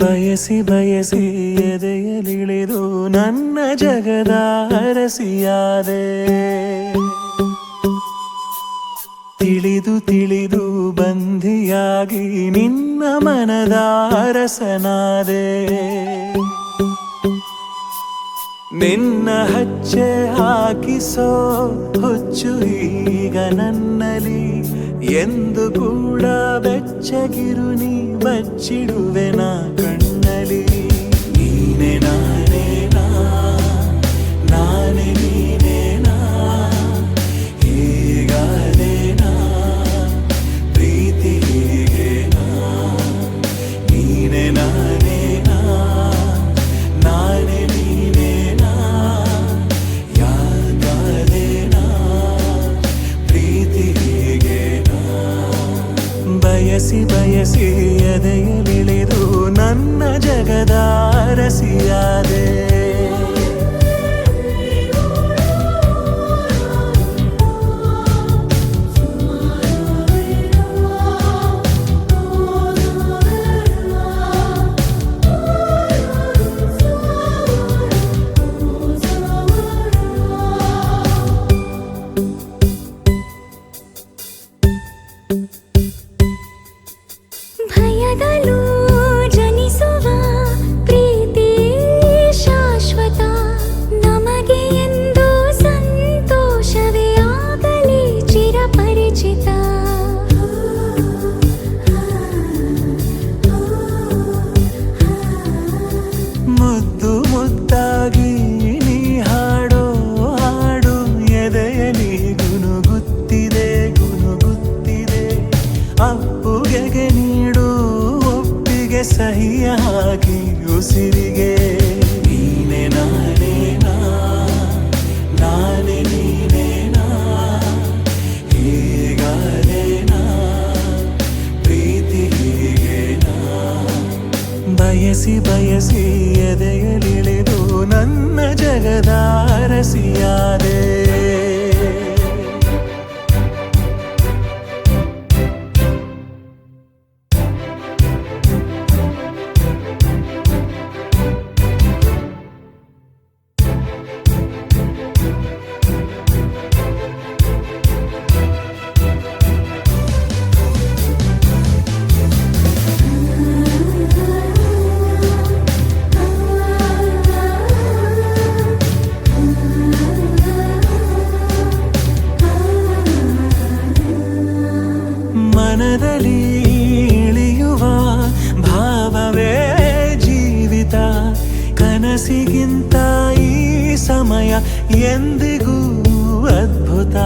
ಬಯಸಿ ಬಯಸಿ ಎದೆಯಲಿಳಿದು ನನ್ನ ಜಗದ ಅರಸಿಯಾದೆ. ತಿಳಿದು ತಿಳಿದು ಬಂಧಿಯಾಗಿ ನಿನ್ನ ಮನದ ಅರಸನಾದೆ. ನಿನ್ನ ಹಚ್ಚೆ ಹಾಕಿಸೋ ಹುಚ್ಚು ಈಗ ನನ್ನಲ್ಲಿ ಎಂದು ಕೂಡ ಬೆಚ್ಚಗಿರು ನೀ ಬಚ್ಚಿಡುವೆನ ಕಣ್ಣಲಿ. ನೀನೆ ನಾನೇನಾ ನಾನೇ ನೀನೇನಾ ಹೀಗಾದೇನಾ ಪ್ರೀತಿ ಹೀಗೇನಾ. ನೀನೆ ನಾನೇನಾ ನಾನೇ ನೀನೇನಾ ಯಾಕಾದೇನಾ ಪ್ರೀತಿ ಹೀಗೇನಾ. ಬಯಸಿ ಬಯಸಿ ಎದೆಯಲಿಳಿದು ನನ್ನ ಜಗದ ಅರಸಿಯಾದೆ. ಭಯದಲ್ಲೂ ಜನಿಸುವ ಪ್ರೀತಿ ಶಾಶ್ವತ. ನಮಗೆ ಎಂದು ಸಂತೋಷವೇ ಆಗಲಿ ಚಿರಪರಿಚಿತ. ಮುದ್ದು ಮುದ್ದಾಗಿ ನೀ ಹಾಡೋ ಹಾಡು ಎದೆಯಲಿ ಗುನುಗುತ್ತಿದೆ ಗುನುಗುತ್ತಿದೆ. ಅಪ್ಪುಗೆಗೆ ನೀಡು ಒಪ್ಪಿಗೆ ಸಹಿಯ ಹಾಕಿ ಉಸಿರಿಗೆ. ನೀನೆ ನಾನೇನಾ ನಾನೇ ನೀನೇನಾ ಹೀಗಾದೇನಾ ಪ್ರೀತಿ ಹೀಗೇನಾ. ಬಯಸಿ ಬಯಸಿ ಎದೆಯಲಿಳಿದು ನನ್ನ ಜಗದ ಅರಸಿಯಾದೆ. ಮನದಲ್ಲಿ ಇಳಿಯುವ ಭಾವವೇ ಜೀವಿತ. ಕನಸಿಗಿಂತ ಈ ಸಮಯ ಎಂದಿಗೂ ಅದ್ಭುತ.